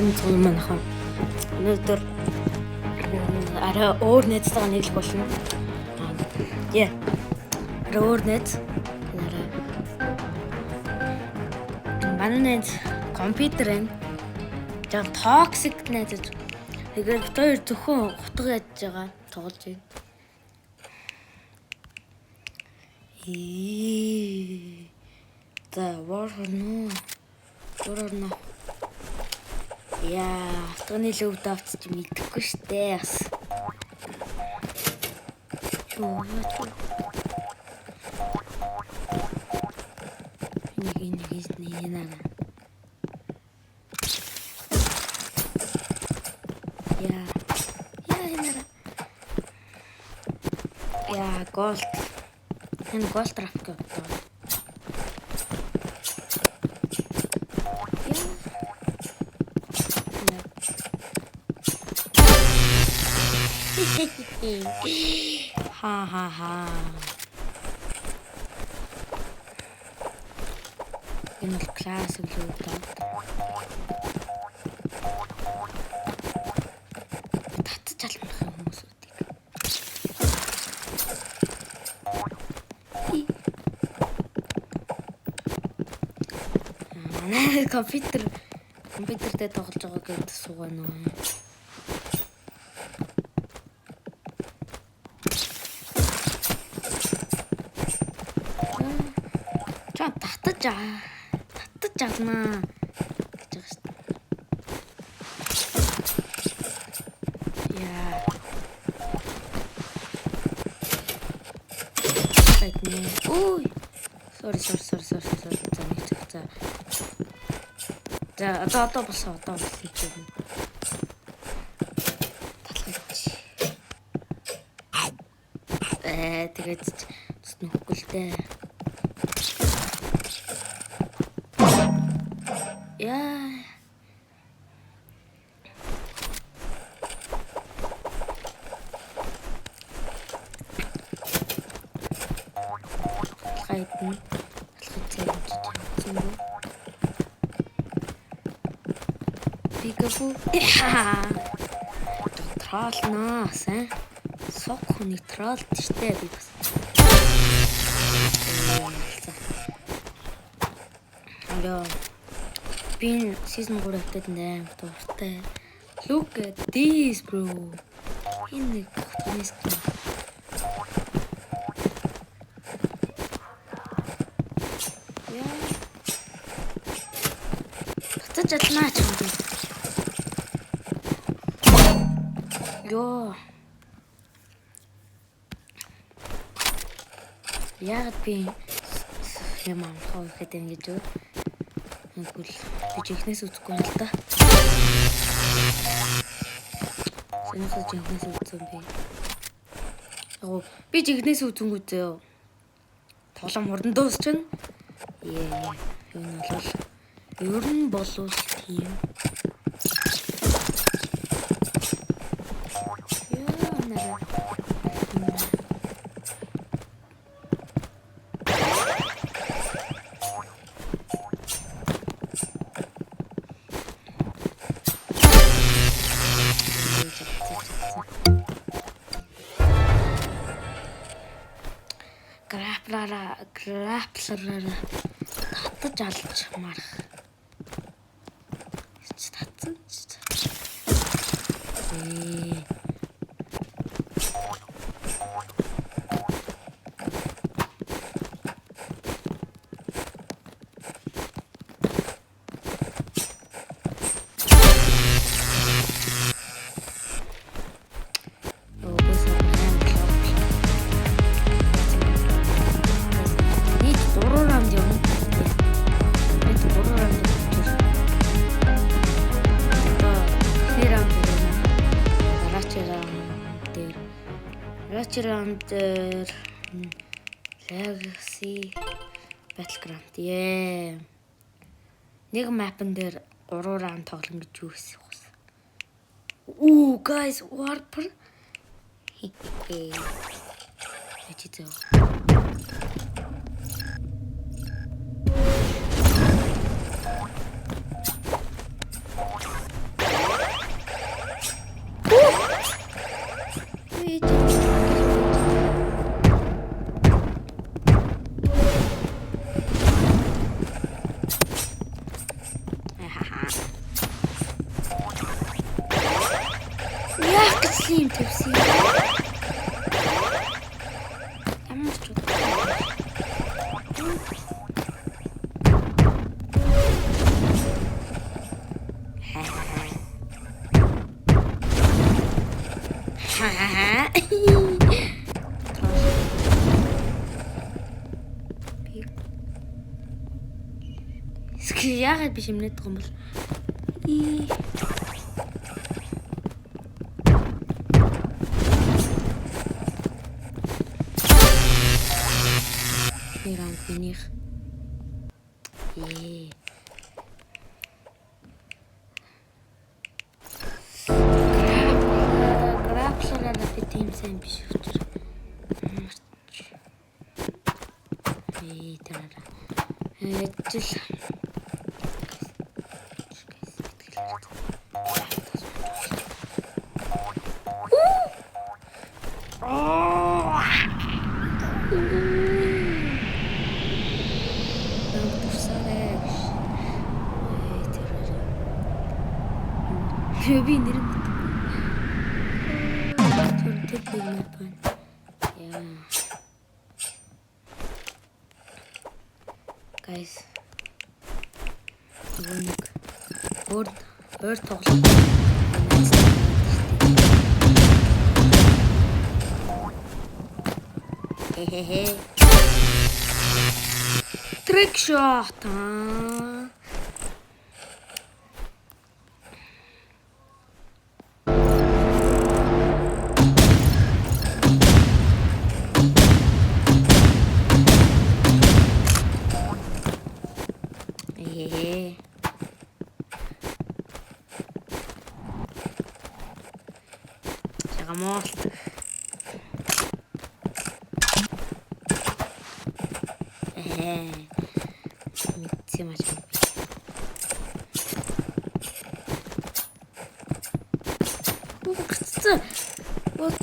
Цэцэн манайхан өнөөдөр арай өөр найзтайгаа нийлэх болно. Арай өөр найз. Манай найз компьютер байна. Яг токсик найз. Тэгээд хоёр зөвхөн утга яаж байгаа тоглож байна. За warno. Яа, таны лөв давц чи мэдэхгүй штэ бас. Чуу. Нэг нэ. Яа, голд. Энэ голд трафик авдаг. Ха. Энэ л класс үлээ даа. Татж алмах хүмүүс үтик. Компьютер дээр тоглож байгаа гэдэг суугана уу. Татж авнаа гэж байгаа шүү дээ. Яа. Айтне. Ой. Sorry. За одоо болсон юм. Талхайч. Тэгээд нөхгүй л дээ. Яа. Талхайч. Пикафу. Троллнаа сайн. Сок хүнийг троллд штэ би бас. Алло. Би season 3 хатад нэ дуртай. Look at this bro. Энэ хатнаас Чаднаач юм. Йоо. Яг би юм аа хөөд ингэж үү. Тэгвэл би чихнээс үзэхгүй юм л да. Сэнийхээ чихнээс үзсэн би. Би чихнээс үзэнгүү зөө. Тоглоом хурдан дуусчихна. Энэ бол ер нь болов тийм. Граплараа татж алж марах. Татсан. Round Legacy Battleground. Нэг мапн дээр 3 раунд тоглоно гэж юу гэсэн юм бэ? Ooh guys, warper. Ачиж. Сlim тавьсан. Ямар ч удаа. Яагаад биш юмнээд байгаа юм бол Иран биних графлараа би тийм сайн биш учраас Ээжил би нэр guys нэг өөр тоглоом trick shot Шагамолт. Мэдсэн маш. Вот.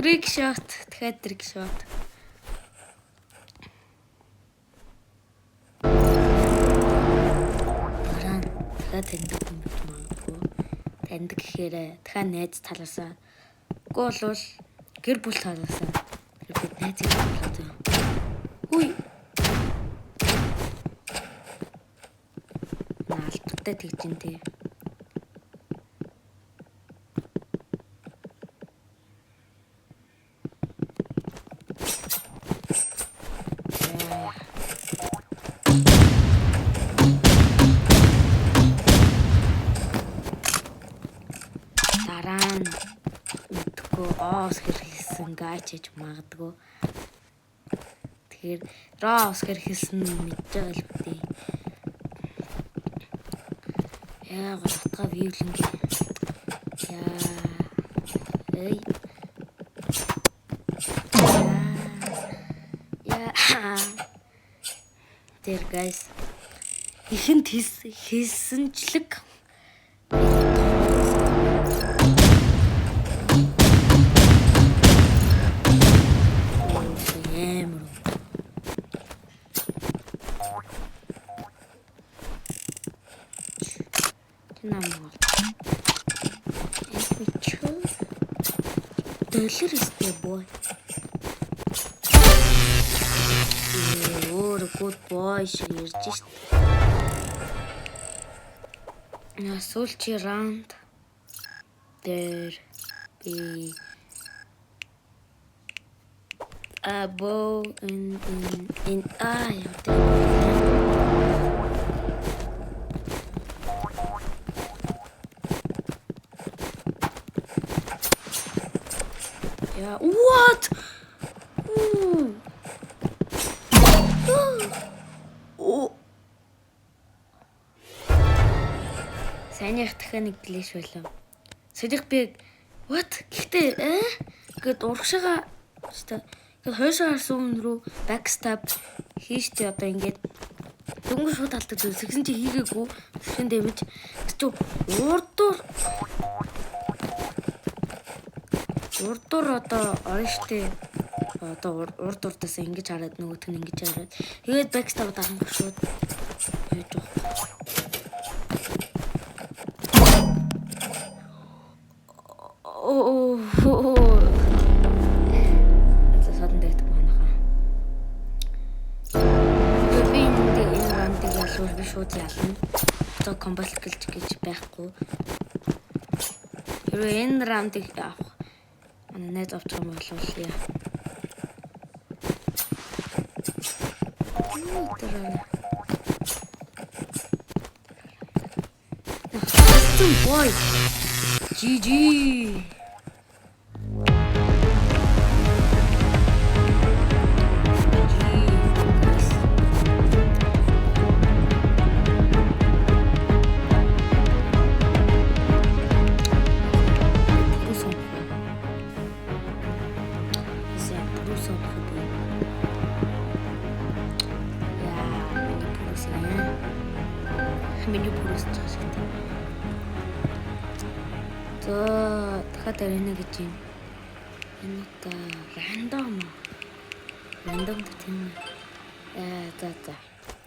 Trick shot, дахиад trick shot. Баран дахиад таньдаг юм биш магадгүй. Таньдаг гэхээр дахиад найз талаасаа. Үгүй бол гэр бүл талаасаа. Тэр бид найзыг болоод байна. Хүй. Наалттай тэгж ин тий. Дараа нь мэдгүй оос хэрхэлсэн гайчж магадгүй. Тэгэхээр роос хэрхэлсэн мэдж байгаа л үгүй. Яа гатга виглинг. Эй. There guys. Ихэнд хийсэнчлэг Dollar isтэй boy. Өөр good boy шиг ярьж шít. Сүүлчийн раунд дээр би a bow in eye. Yeah. What? Ooh. Oh. Санийх дахиад нэг глэш байлаа. Сэлих би what? Гэхдээ гээд урагшаага өстой. Тэгээд хойшоо харсан рүү backstab хийжтэй одоо ингээд дөнгөж шууд алдаг зүсгэн чи хийгээгүй. Тэгсэн дэмэж чи урдуур Урдуур одоо орно штэ. Одоо урдуурдаас ингэж хараад нөгөөх нь ингэж хараад. Тэгээд backstab дарах шууд. Яаж вэ? За садан дэгдэг манайхаа. Би энэ раундыг ялвал би шууд ялна. Одоо комбат гэж байхгүй. Хэрвээ энэ раундыг авах найз авчих юм бол яа. Boy. GG. Дахиад арина гэж юм. Энэ та рандом гэдэг тийм. За.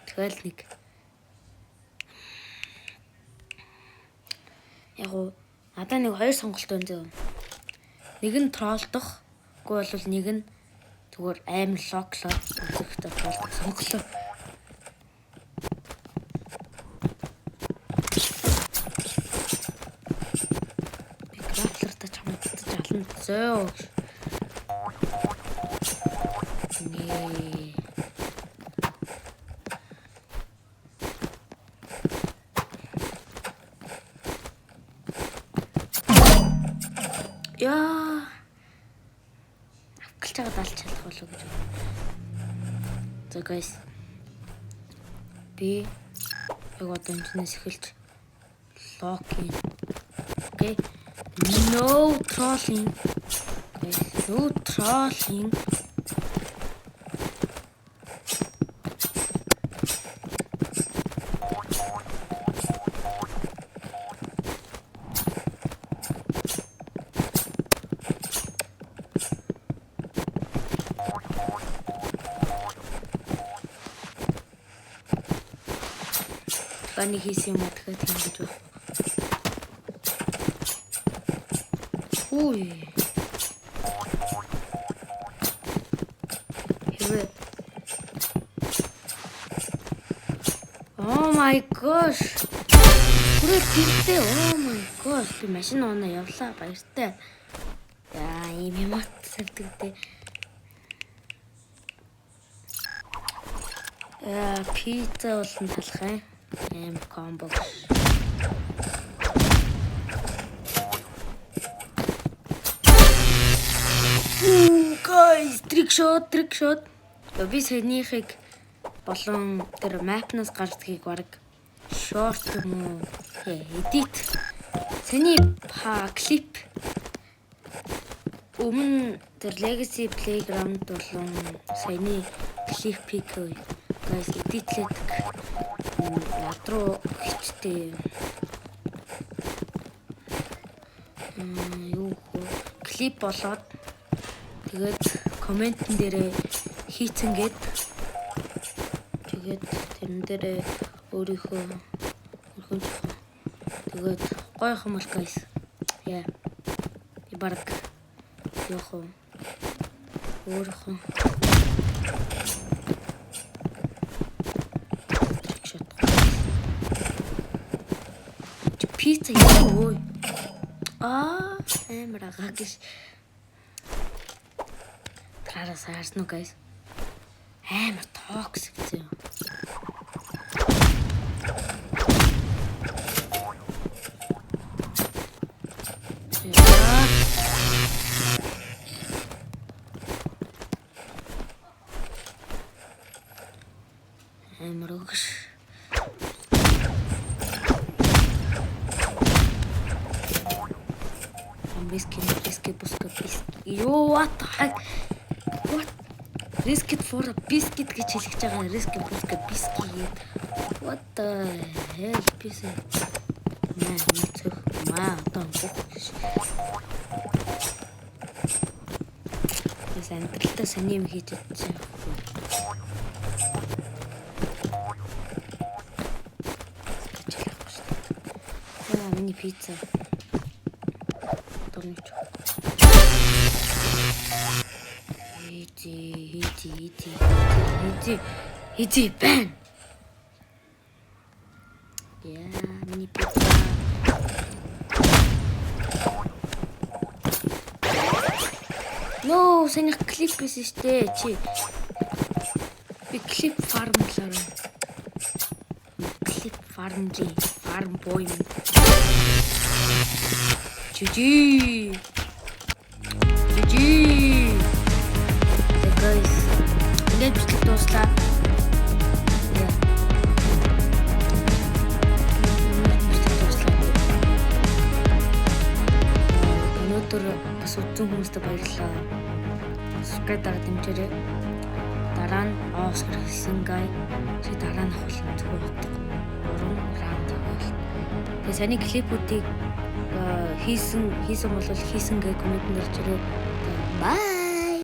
Тэгэл нэг. Яг уу надаа нэг хоёр сонголт байна зөө. Нэг нь троллдох, үгүй бол нэг нь зүгээр амар локлоод үзэхдээ троллдох сонголоо. Зөө. Яа. Авкалж байгаа далж чадах болов гэж. За guys. Би яг одоо энэс эхэлж локин. Окей. No trolling. No trolling. Бани хийсэн юм дахиад ингэж байна. Ui. Oh my gosh. Хүрээ тэртэй. Oh my gosh. Би машин оноо явлаа баяртай. Яа, ийм юм атсавдэгтэй. Пицца болон талах юм. Комбо. Guys, trick shot. Би сэнийхийг болон тэр map-наас гардгийг баг short юм уу? Edit. Сэний клип. Өмнө тэр legacy playground болон сэний клипийг guys эдитлэдэг. Надруу хичтэй. Юу клип болоод тэгээд комментэн дээрээ хийцэнгээд тэгээд тэрэн дээрээ өөрийнхөө тэгээд гоё юм бол guys. Яа. Би баг яах вэ? Өөрийнхөө пицца юу? Амар агагш. Тарас харсан уу guys? Амар токсик зөө. Амар агагш. Biscuit. Yo, what the heck? What? Biscuit for a biscuit гэж хэлж байгаа. Biscuit. What the hell? Biscuit. Маа одоо бох. Бас амьдралтаа сони юм хийж чадчих. Миний пицца. Томч. Иди бэн. Миний пицца. Ноо, санийх клип байсан штэ чи. Би клип фармлаа. Клип фармли, фарм бой. Жижи. Guys, ингээд бичлэг дуслаа. Өнөөдөр бас үзэн хүмүүстээ баярлалаа. Subscribe дараад дэмжээрэй. Дараа нь Оскар хэлсэн гай чи дараа нь авах зөвхөн утга 3 раунд авах. Тэгээ саний клипүүдийг хийсэн бол хийсэн гэх коммент нэрчээрээ